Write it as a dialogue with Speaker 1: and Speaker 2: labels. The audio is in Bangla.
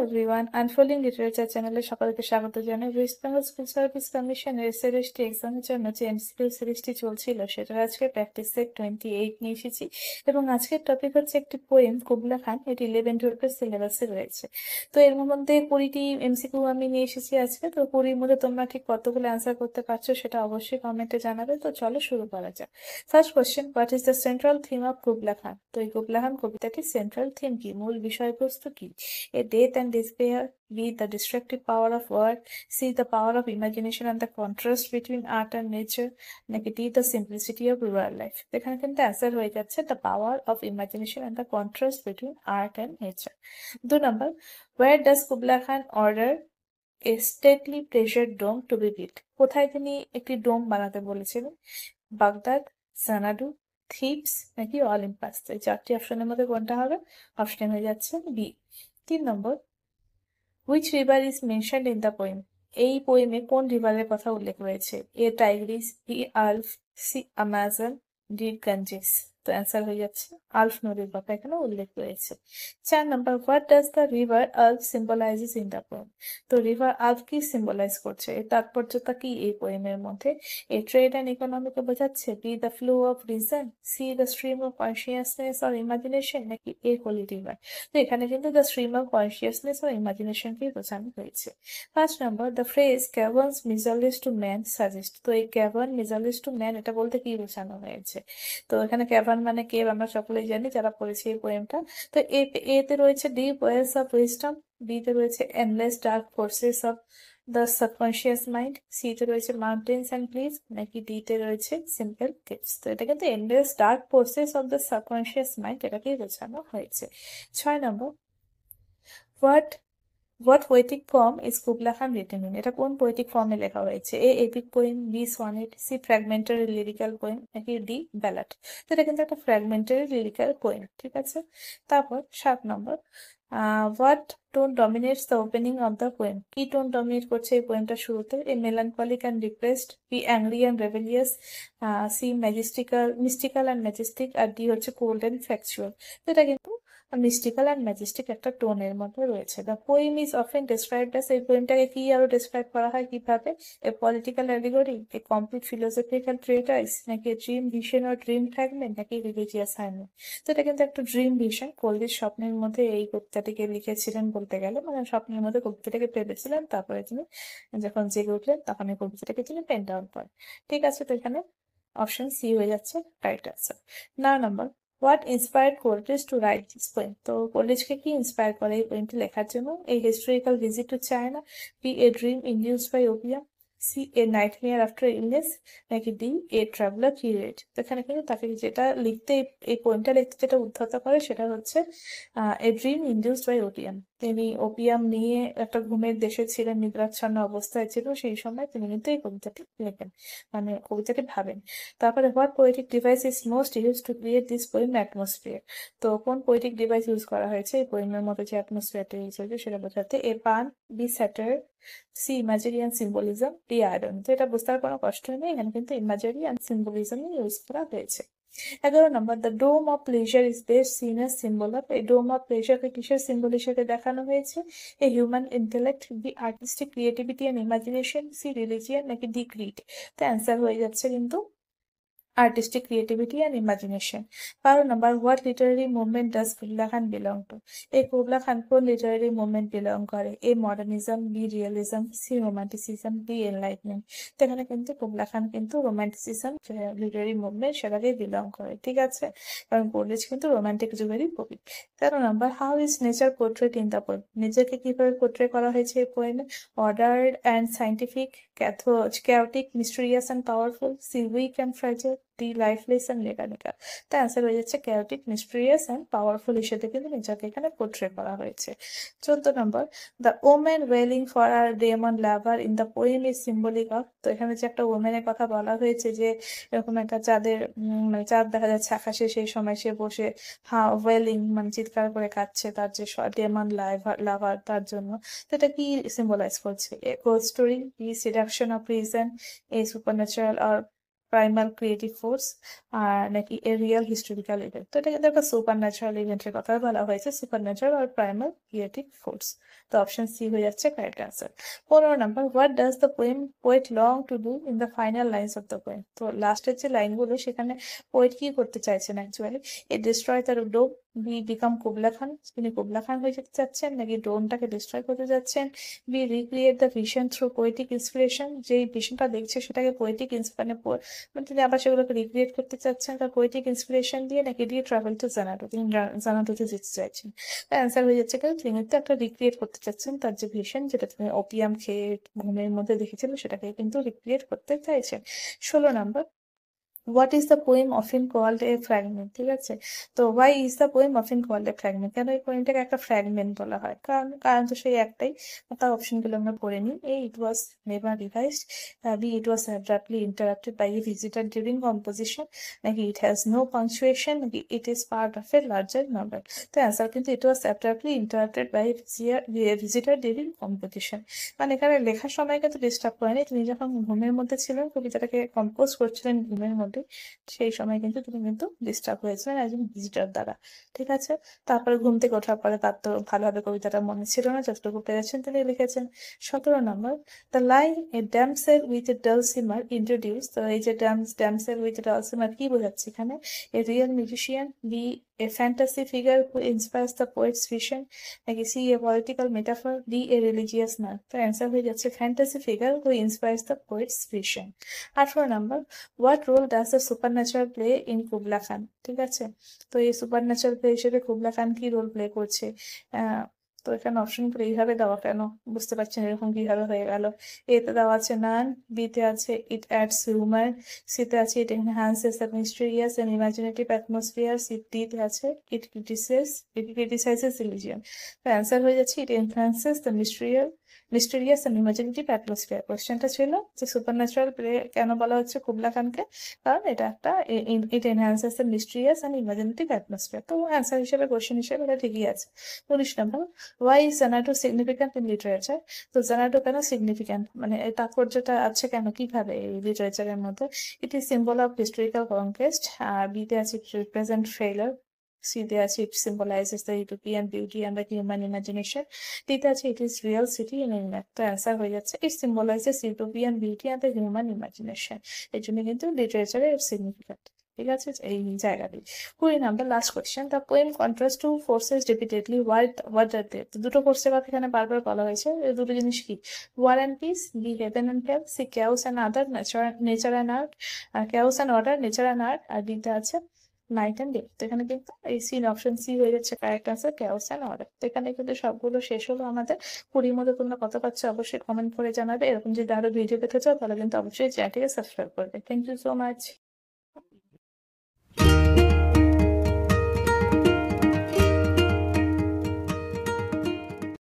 Speaker 1: এভরিওয়ান, আনফোল্ডিং লিটারেচার চ্যানেলে সকলকে স্বাগত জানাই। ওয়েস্ট বেঙ্গল স্কুল সার্ভিস কমিশনের এসএলএসটি এক্সামের জন্য যে এমসিকিউ সিরিজটি চলছিল সেটার আজকে প্র্যাকটিস সেট 28 নিয়ে এসেছি এবং আজকের টপিক হচ্ছে একটি পোয়েম কুবলা খান। এটি 11-12 সিলেবাসে রয়েছে। তো এর মধ্যে 20টি এমসিকিউ আমি নিয়ে এসেছি আজকে। তো 20-র মধ্যে তোমরা ঠিক কতগুলো অ্যান্সার করতে পারছো সেটা অবশ্যই কমেন্টে জানাবে। তো চলো শুরু করা যাক। First question, what is the central theme of Kubla খান? তো এই কুবলা খান কবিতাটির সেন্ট্রাল থিম কি, মূল বিষয়বস্তু কি? A death and despair, B. The destructive power of war, C. The power of imagination and the contrast between art and nature, নাকি D. The simplicity of rural life? এখানে কিন্তু অ্যান্সার হয়ে যাচ্ছে the power of imagination and the contrast between art and nature. 2 number, where does Kubla Khan order a stately pleasure dome to be built? কোথায় তিনি একটি ডোম বানাতে বলেছিলেন? বাগদাদ, সানাডু, থিবস নাকি অলিম্পাস? এই চারটি অপশনের মধ্যে কোনটা হবে? অপশন হয়ে যাচ্ছে বি। 3 নম্বর, which river is mentioned in the poem? এই পোয়েমে কোন রিভারের কথা উল্লেখ রয়েছে? A Tigris, B Alph, C Amazon, D Ganges? তো অ্যান্সার হয়ে যাচ্ছে আলফ নদীর কথা এখানে উল্লেখ রয়েছে। 4 নম্বর, what does the river Alph symbolises in the poem? তো রিভার আলফ কি সিম্বলাইজ করছে, এর তাৎপর্যতা কি এই পোয়েমের মধ্যে? এ ট্রেড অ্যান্ড ইকোনমিকে বোঝাচ্ছে, B the flow of reason, C the stream of consciousness or imagination, নাকি এ হোলি রিভার? তো এখানে কিন্তু the stream of consciousness or ইমাজিনেশনকে বোঝানো হয়েছে। 5 নম্বর, the phrase caverns measureless to man suggest. তো এই ক্যাভার্ন মিজারলেস টু ম্যান এটা বলতে কি বোঝানো হয়েছে? তো এখানে ক্যাভার্ন মানে কেভ, আমরা সকলেই জানি যারা পড়েছি এই পোয়েমটা। তো এতে রয়েছে deep wells of wisdom, B তে রয়েছে endless dark forces of the subconscious mind, C তে রয়েছে মাউন্টেন্স অ্যান্ড প্লেস, নাকি ডি তে রয়েছে সিম্পল কেভস? তো এটা কিন্তু endless dark forces of the subconscious mind এটাকেই বোঝানো হয়েছে। 6 নম্বর, what what poetic form is Kubla Khan written in? এটা কোন পোয়েটিক ফর্মে লেখা হয়েছে? A epic poem, B sonnet, C fragmentary lyrical poem, নাকি ডি ব্যালাড? তো এটা কিন্তু একটা ফ্র্যাগমেন্টারি লিরিক্যাল পোয়েম, ঠিক আছে। তারপর 7 নম্বর, what tone dominates the opening of the poem? কি টোন ডমিনেট করছে এই পোয়েমটা শুরুতে? A melancholic and depressed, B angry and rebellious, C mystical and majestic, আর ডি হচ্ছে কোল্ড অ্যান্ড ফ্যাকচুয়াল? তো এটা কিন্তু মিস্টিক্যাল অ্যান্ড ম্যাজেস্টিক একটা টোনের মধ্যে রয়েছে। The poem is often described as, এই পোয়েমটাকে কি আরো ডেসক্রাইব করা হয় কিভাবে? A political allegory, a complete philosophical treatise, নাকি dream vision or dream fragment, নাকি রিলিজিয়াস হারমনি? তো এটা কিন্তু একটা ড্রিম ভিশন, কলজির স্বপ্নের মধ্যে এই কবিতাটিকে লিখেছিলেন বলতে গেলে, মানে স্বপ্নের মধ্যে কবিতাটাকে ভেবেছিলেন, তারপরে তিনি যখন জেগে উঠলেন তখন এই কবিতাটাকে তিনি পেন ডাউন করেন, ঠিক আছে। তো এখানে অপশন সি হয়ে যাচ্ছে রাইট আনসার। 9 নম্বর, what inspired Coleridge to write this poem? তো কোল্রিজকে কি ইন্সপায়ার করে এই পোয়েমটি লেখার জন্য? A historical visit to China, B a dream induced by opium, C a nightmare after illness, নাকি ডি এ ট্রাভেলার পিরিয়ড? তো এখানে কিন্তু তাকে যেটা লিখতে, এই পোয়েমটা লিখতে যেটা উদ্ধত করে সেটা হচ্ছে a dream induced by opium. তিনি ওপিয়াম নিয়ে একটা ঘুমের দেশে ছিলেন, নিদ্রাচ্ছন্ন অবস্থায় ছিল, সেই সময় তিনি কিন্তু এই কবিতাটি লেখেন, মানে কবিতাটি ভাবেন। তারপরে what poetic device is most use to create this poem atmosphere? তো কোন পোয়েটিক ডিভাইস ইউজ করা হয়েছে এই পোয়েমের মধ্যে যে অ্যাটমসফিয়ারটা ইউজ হয়েছে সেটা বোঝাতে? A pun, B satire, C imaginary and symbolism, D irony? তো এটা বুঝতে আর কোনো কষ্ট নেই, এখানে কিন্তু ইমাজিনারি অ্যান্ড সিম্বলিজম ইউজ করা হয়েছে। 11 নম্বর, the dome of pleasure is best seen as symbol of, এই ডোম অফ প্লেজারকে কিসের সিম্বল হিসেবে দেখানো হয়েছে? A human intellect, B artistic creativity and imagination, C religion, নাকি ডি গ্রিড? তো অ্যান্সার হয়ে যাচ্ছে কিন্তু artistic creativity and imagination. 12 number, what literary movement does Kubla Khan belong to? এই কুবলা খান কোন লিটারারি মুভমেন্ট বিলং করে? A modernism, B realism, C romanticism, D enlightenment? তো এখানে কিন্তু কুবলা খান কিন্তু রোমান্টিসিজম লিটারারি মুভমেন্ট সেটাকে বিলং করে, ঠিক আছে, কারণ কোল্রিজ কিন্তু রোমান্টিক যুগেরই কবি। 13 নাম্বার, how is nature portrayed in the poem? নেচারকে কিভাবে পোর্ট্রেট করা হয়েছে এই পোয়েমে? Ordered and scientific, chaotic, mysterious and powerful, C weak and fragile, D lifeless and mechanical? তো অ্যান্সার হয়ে যাচ্ছে chaotic, mysterious and powerful হিসেবে কিন্তু নেচারকে এখানে পোর্ট্রে করা হয়েছে। 14 নম্বর, the woman wailing for her demon lover in the poem is symbolic of? তো এখানে যে একটা ওমেনের কথা বলা হয়েছে যে এরকম একটা চাঁদের মানে চাঁদ দেখা যাচ্ছে আকাশে, সেই সময় সে বসে ওয়েলিং মানে চিৎকার করে কাঁদছে তার যে ডেমন লাভার তার জন্য। তো এটা কি সিম্বলাইজ করছে? A ghost story, B seduction of reason, a supernatural, আর প্রাইমাল ক্রিয়েটিভ ফোর্স, আর নাকি এ রিয়েল হিস্টোরিক্যাল ইভেন্ট। তো এটা কিন্তু একটা সুপার ন্যাচারাল ইভেন্টের কথা বলা হয়েছে, সুপার ন্যাচারাল আর প্রাইমাল ক্রিয়েটিভ ফোর্স। তো অপশন সি হয়ে যাচ্ছে correct answer. 15 number, what does the poet long to do in the final lines of the poem. তো লাস্টের যে লাইনগুলো সেখানে পোয়েট কি করতে চাইছেন actually? A destroy the dome, B become Kubla Khan, তিনি কুবলা খান হয়ে যেতে চাচ্ছেন, নাকি ডোমটাকে ডিস্ট্রয় করতে যাচ্ছেন, B recreate the vision through poetic inspiration, যেই ভিশনটা দেখছে সেটাকে পোয়েটিক মানে তিনি আবার সেগুলোকে রিক্রিয়েট করতে চাচ্ছেন তার পোয়েটিক ইন্সপিরেশন দিয়ে, নাকি দিয়ে ট্রাভেল টু জানাটো, তিনি জানাটোতে যেতে চাইছেন। অ্যান্সার হয়ে যাচ্ছে কিন্তু তিনি কিন্তু একটা রিক্রিয়েট করতে চাচ্ছেন তার যে ভিশন, যেটা তিনি ওপিয়াম খেয়ে ঘুমের মধ্যে দেখেছিল সেটাকে কিন্তু রিক্রিয়েট করতে চাইছেন। 16 number, what is the poem often called a fragment. ঠিক আছে, তো why is the poem often called a fragment, কেন এই পোয়েমটাকে একটা ফ্র্যাগমেন্ট বলা হয়? কারণ কারণ তো সেই একটাই। তার অপশনগুলো আমরা পড়ে নিই। A, it was never revised, B, it was abruptly interrupted by a visitor during composition, নাকি ইট হ্যাজ নো পাংচুয়েশন, নাকি it is part of a larger novel. তো অ্যান্সার কিন্তু it was abruptly interrupted by a visitor during composition. মানে এখানে লেখার সময় কিন্তু ডিস্টার্ব করেনি, তিনি যখন ঘুমের মধ্যে ছিলেন কবিতাটাকে কম্পোজ করছিলেন ঘুমের মধ্যে, সেই সময় কিন্তু তিনি কিন্তু ডিস্টার্ব হয়েছিলেন একজন ভিজিটার দ্বারা। ঠিক আছে, তারপরে ঘুম থেকে ওঠার পরে তার তো ভালোভাবে কবিতাটা মনে ছিল না, যতটুকু পেরেছেন তিনি লিখেছেন। 17 নম্বর, the line a damsel with a dulcimer introduce. তো এই যে ড্যামসেল উইথ এ ডালসিমার কি বোঝাচ্ছে এখানে? A real musician, B a fantasy figure who inspires the poet's vision, নাকি C a political metaphor, D a religious man. তো অ্যান্সার হয়ে যাচ্ছে fantasy figure who inspires the poet's vision. 18 নাম্বার, what role does the supernatural play in Kubla Khan. ঠিক আছে, তো এই সুপার ন্যাচারাল প্লে হিসেবে কুবলা খান কি রোল প্লে করছে? তো এখানে অপশনগুলো এইভাবে দেওয়া কেন বুঝতে পারছেন এরকম কিভাবে হয়ে গেল? এতে দেওয়া আছে নান, বিতে আছে ইট অ্যাডস হিউমার, সিতে আছে it enhances the mysterious and imaginative atmosphere, ডিতে আছে ইট ক্রিটিসাইজেস রিলিজিয়ন। তো অ্যান্সার হয়ে যাচ্ছে it enhances the mysterious and imaginative atmosphere. কোয়েশ্চেনটা ছিল যে সুপার ন্যাচারাল প্লে কেন বলা হচ্ছে কুবলা খানকে, কারণ এটা একটা it enhances the mysterious and imaginative atmosphere. তো অ্যান্সার হিসেবে কোয়েশ্চেন হিসেবে এটা ঠিকই আছে। 19 নম্বর, why is Xanadu significant in literature. তো জানাটো কেন সিগনিফিক্যান্ট, মানে এই তাৎপর্যটা আছে কেন, কিভাবে এই লিটারেচারের মধ্যে? It is symbol of historical conquest, বিতে আছে রিপ্রেজেন্ট ফেইলার, সিতে আছে it symbolizes the utopian beauty and the human imagination, ডিতে আছে it is real city in England. তো অ্যান্সার হয়ে যাচ্ছে it symbolizes utopian beauty and the human imagination. এই জন্য কিন্তু লিটারেচারের সিগনিফিক্যান্ট। ঠিক আছে, এই জায়গাটি। 20 নাম্বার, last question, the poem contrast two forces repeatedly, what are they. তো দুটো ফোর্সের কথা এখানে বারবার বলা হয়েছে, এই দুটো জিনিস কি? War and peace, B heaven and hell, C chaos and other nature and art, chaos and order nature and art, আর ডিতে আছে নাইট অ্যান্ড ডে। তো এখানে কিন্তু এই অপশন সি হয়ে যাচ্ছে correct answer, chaos and order. তো এখানে কিন্তু সবগুলো শেষ হলো আমাদের। 20 মধ্যে তোমরা কত পাচ্ছ অবশ্যই কমেন্ট করে জানাবে। এরকম যদি আরো ভিডিও পেতে চাও তাহলে কিন্তু অবশ্যই চ্যানেলটিকে সাবস্ক্রাইব করবে। Thank you so much.